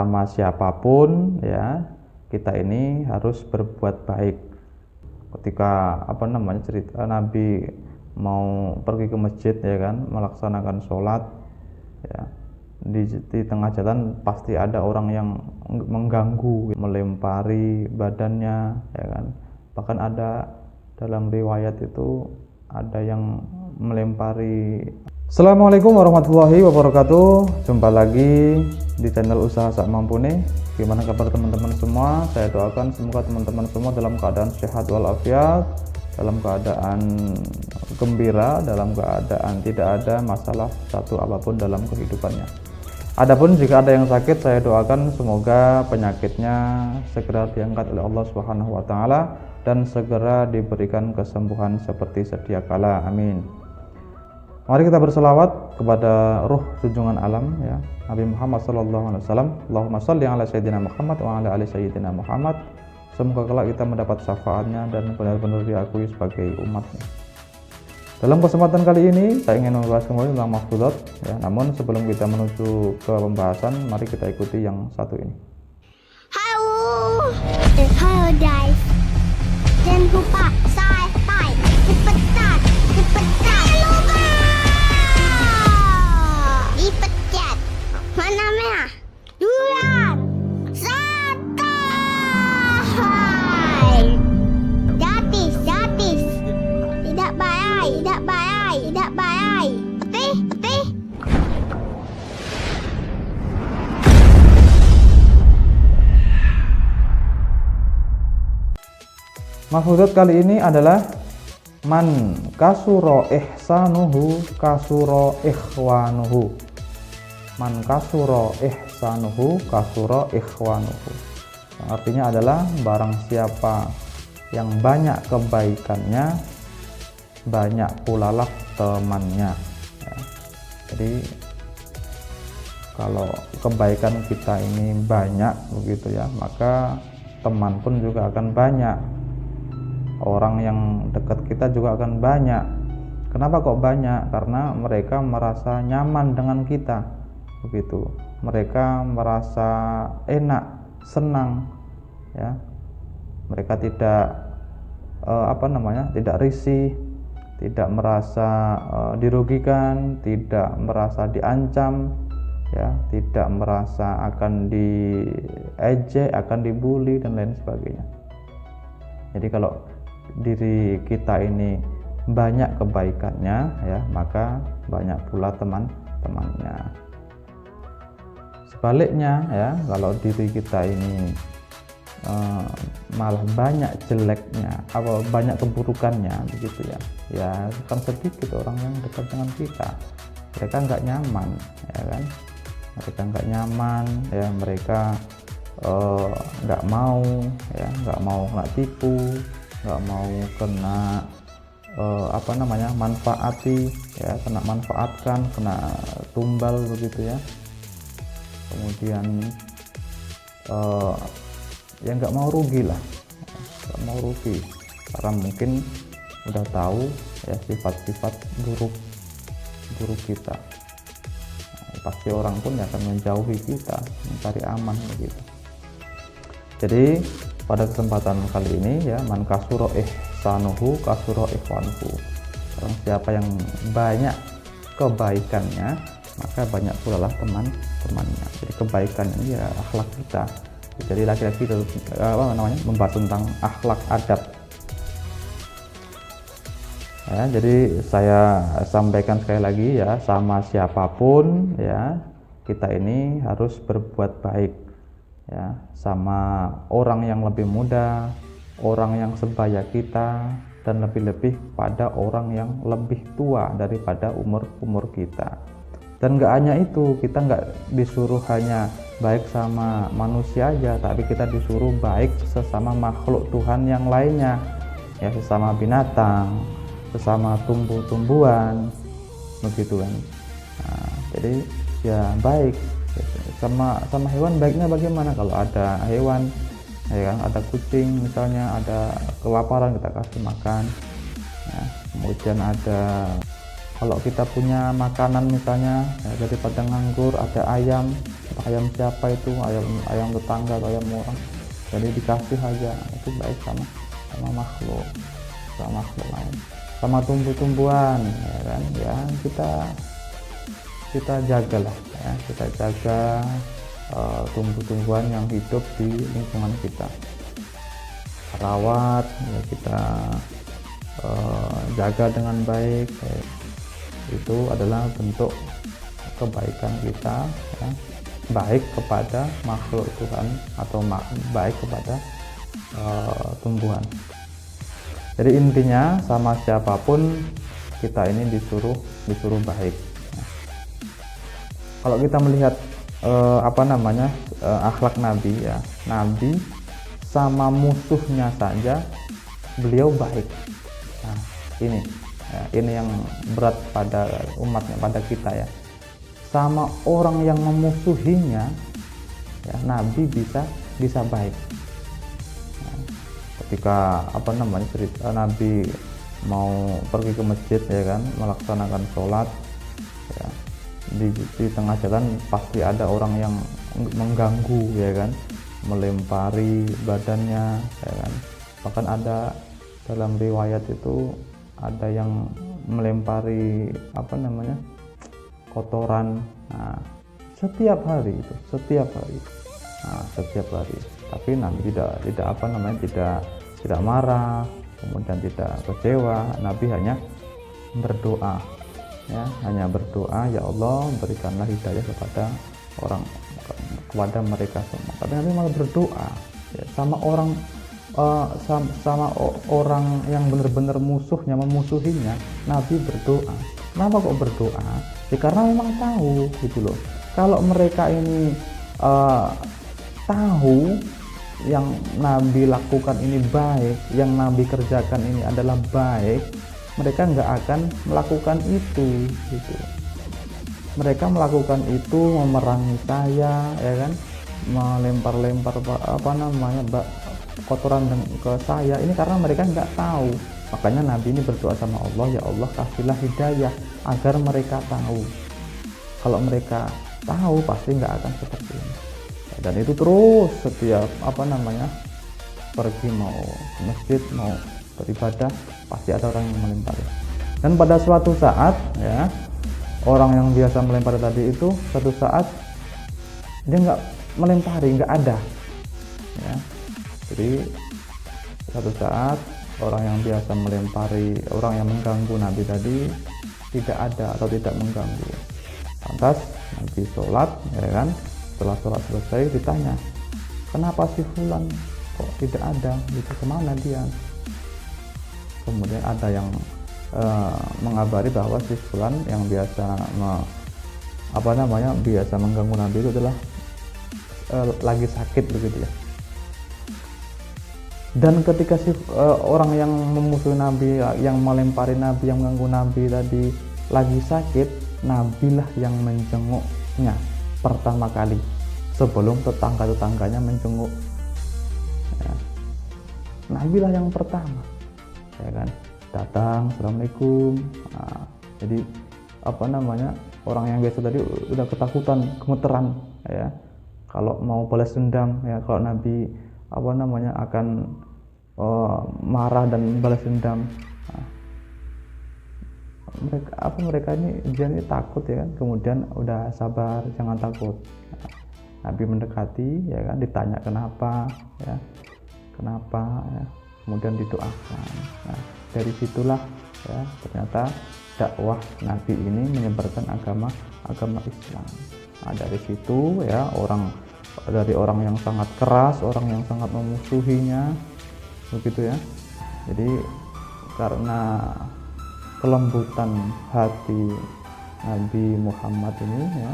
Sama siapapun ya, kita ini harus berbuat baik. Ketika cerita Nabi mau pergi ke masjid ya kan, melaksanakan sholat ya, di tengah jalan pasti ada orang yang mengganggu, melempari badannya ya kan. Bahkan ada dalam riwayat itu ada yang melempari. Assalamualaikum warahmatullahi wabarakatuh. Jumpa lagi di channel Usaha Sak Mampu nih. Gimana kabar teman-teman semua? Saya doakan semoga teman-teman semua dalam keadaan sehat walafiat, dalam keadaan gembira, dalam keadaan tidak ada masalah satu apapun dalam kehidupannya. Adapun jika ada yang sakit, saya doakan semoga penyakitnya segera diangkat oleh Allah Subhanahu wa taala dan segera diberikan kesembuhan seperti sedia kala. Amin. Mari kita berselawat kepada ruh junjungan alam ya, Nabi Muhammad sallallahu alaihi wasallam. Allahumma shalli ala sayyidina Muhammad wa ala ali sayyidina Muhammad. Semoga kelak kita mendapat syafaatnya dan benar-benar diakui sebagai umatnya. Dalam kesempatan kali ini saya ingin membahas kembali tentang mahfudzat ya. Namun sebelum kita menuju ke pembahasan, mari kita ikuti yang satu ini. Halo guys, jangan lupa subscribe, dipecat, lupa, dipecat, mana merah, duran, subscribe, gratis, tidak bayar, oke? Mahfudzat kali ini adalah man kasuro ihsanuhu kasuro ikhwanuhu. Man kasuro ihsanuhu kasuro ikhwanuhu. Yang artinya adalah barang siapa yang banyak kebaikannya, banyak pula lah temannya ya. Jadi kalau kebaikan kita ini banyak begitu ya, maka teman pun juga akan banyak. Orang yang dekat kita juga akan banyak. Kenapa kok banyak? Karena mereka merasa nyaman dengan kita, begitu. Mereka merasa enak, senang, ya. Mereka tidak tidak risih, tidak merasa dirugikan, tidak merasa diancam, ya, tidak merasa akan diejek, akan dibully dan lain sebagainya. Jadi kalau diri kita ini banyak kebaikannya ya, maka banyak pula teman-temannya. Sebaliknya ya, kalau diri kita ini malah banyak jeleknya atau banyak keburukannya begitu ya, ya kan sedikit orang yang dekat dengan kita. Mereka nggak nyaman ya kan, mereka nggak nyaman ya, mereka nggak mau kena tipu, nggak mau kena manfaati ya, kena manfaatkan, kena tumbal begitu ya. Kemudian ya nggak mau rugi lah, nggak mau rugi karena mungkin udah tahu ya sifat-sifat buruk kita. Pasti orang pun akan menjauhi kita, mencari aman begitu. Jadi pada kesempatan kali ini ya, man kasuro ihsanuhu kasuro ikhwanuhu. Orang siapa yang banyak kebaikannya, maka banyak pula lah teman-temannya. Jadi kebaikan ini ya akhlak kita. Jadi laki-laki itu membahas tentang akhlak adab. Ya, jadi saya sampaikan sekali lagi ya, sama siapapun ya, kita ini harus berbuat baik ya, sama orang yang lebih muda, orang yang sebaya kita, dan lebih-lebih pada orang yang lebih tua daripada umur kita. Dan nggak hanya itu, kita nggak disuruh hanya baik sama manusia aja, tapi kita disuruh baik sesama makhluk Tuhan yang lainnya ya, sesama binatang, sesama tumbuh-tumbuhan begitu kan. Nah, jadi ya baik sama hewan. Baiknya bagaimana? Kalau ada hewan ya kan, ada kucing misalnya, ada kelaparan kita kasih makan ya. Kemudian ada, kalau kita punya makanan misalnya ya, daripada nganggur, ada ayam ayam siapa itu, ayam tetangga atau ayam orang, jadi dikasih aja, itu baik sama makhluk, sama makhluk lain, sama tumbuh-tumbuhan, ya kan, ya kita jagalah, ya kita jaga tumbuh-tumbuhan yang hidup di lingkungan kita, rawat, ya kita jaga dengan baik, ya. Itu adalah bentuk kebaikan kita, ya. Baik kepada makhluk Tuhan atau baik kepada tumbuhan. Jadi intinya sama siapapun kita ini disuruh baik. Nah, kalau kita melihat akhlak Nabi, ya, Nabi sama musuhnya saja beliau baik. Nah, ini yang berat pada umatnya, pada kita, ya. Sama orang yang memusuhinya, ya, Nabi bisa baik. Nah, ketika Nabi mau pergi ke masjid, ya kan, melaksanakan sholat, ya, di tengah jalan pasti ada orang yang mengganggu, ya kan, melempari badannya, ya kan. Bahkan ada dalam riwayat itu ada yang melempari kotoran. Nah, setiap hari. Nah, setiap hari. Tapi Nabi tidak marah, kemudian tidak kecewa. Nabi hanya berdoa, ya, ya Allah, berikanlah hidayah kepada mereka semua. Tapi Nabi malah berdoa, ya, sama orang yang benar-benar memusuhinya, Nabi berdoa. Kenapa kok berdoa? Ya karena memang tahu gitu loh. Kalau mereka ini tahu yang Nabi lakukan ini baik, yang Nabi kerjakan ini adalah baik, mereka nggak akan melakukan itu gitu. Mereka melakukan itu memerangi saya, ya kan, melempar kotoran ke saya, ini karena mereka nggak tahu. Makanya Nabi ini berdoa sama Allah, ya Allah kasihlah hidayah agar mereka tahu. Kalau mereka tahu pasti nggak akan seperti ini. Dan itu terus setiap pergi mau ke masjid, mau beribadah, pasti ada orang yang melempari. Dan pada suatu saat, ya, orang yang biasa melempari tadi itu suatu saat dia nggak melempari, nggak ada, ya. Jadi suatu saat orang yang biasa melempari, orang yang mengganggu Nabi tadi tidak ada atau tidak mengganggu. Lantas Nabi sholat, ya kan, setelah sholat selesai ditanya, kenapa si fulan kok tidak ada, gitu, kemana dia? Kemudian ada yang mengabari bahwa si fulan yang biasa biasa mengganggu Nabi itu adalah lagi sakit, begitu ya. Dan ketika orang yang memusuhi Nabi, yang melempari Nabi, yang mengganggu Nabi tadi lagi sakit, Nabilah yang menjenguknya pertama kali sebelum tetangga-tetangganya menjenguk, ya. Nabilah yang pertama, ya kan, datang, assalamualaikum. Nah, jadi orang yang biasa tadi udah ketakutan, gemeteran, ya, kalau mau balas dendam, ya, kalau Nabi akan marah dan balas dendam. Nah, mereka ini takut, ya kan, kemudian udah sabar, jangan takut. Nah, Nabi mendekati, ya kan, ditanya kenapa, ya, ya, kemudian didoakan. Nah, dari situlah, ya, ternyata dakwah Nabi ini menyebarkan agama Islam. Nah, dari situ, ya, dari orang yang sangat keras, orang yang sangat memusuhinya, begitu ya. Jadi karena kelembutan hati Nabi Muhammad ini, ya,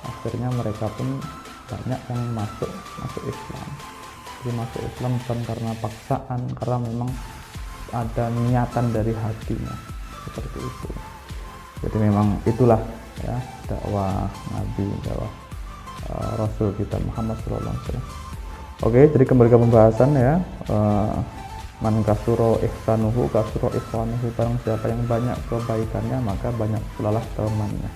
akhirnya mereka pun banyak yang masuk Islam. Jadi masuk Islam bukan karena paksaan, karena memang ada niatan dari hatinya, seperti itu. Jadi memang itulah, ya, dakwah Nabi, dakwah Rasul kita Muhammad SAW. Oke, jadi kembali ke pembahasan, ya. Man kasuro ihsanuhu kasuro ikhwanuhu, barang siapa yang banyak kebaikannya maka banyak pula lah temannya.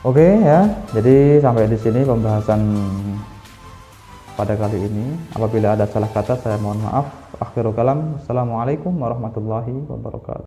Oke ya, jadi sampai di sini pembahasan pada kali ini. Apabila ada salah kata saya mohon maaf. Akhirul kalam. Assalamualaikum warahmatullahi wabarakatuh.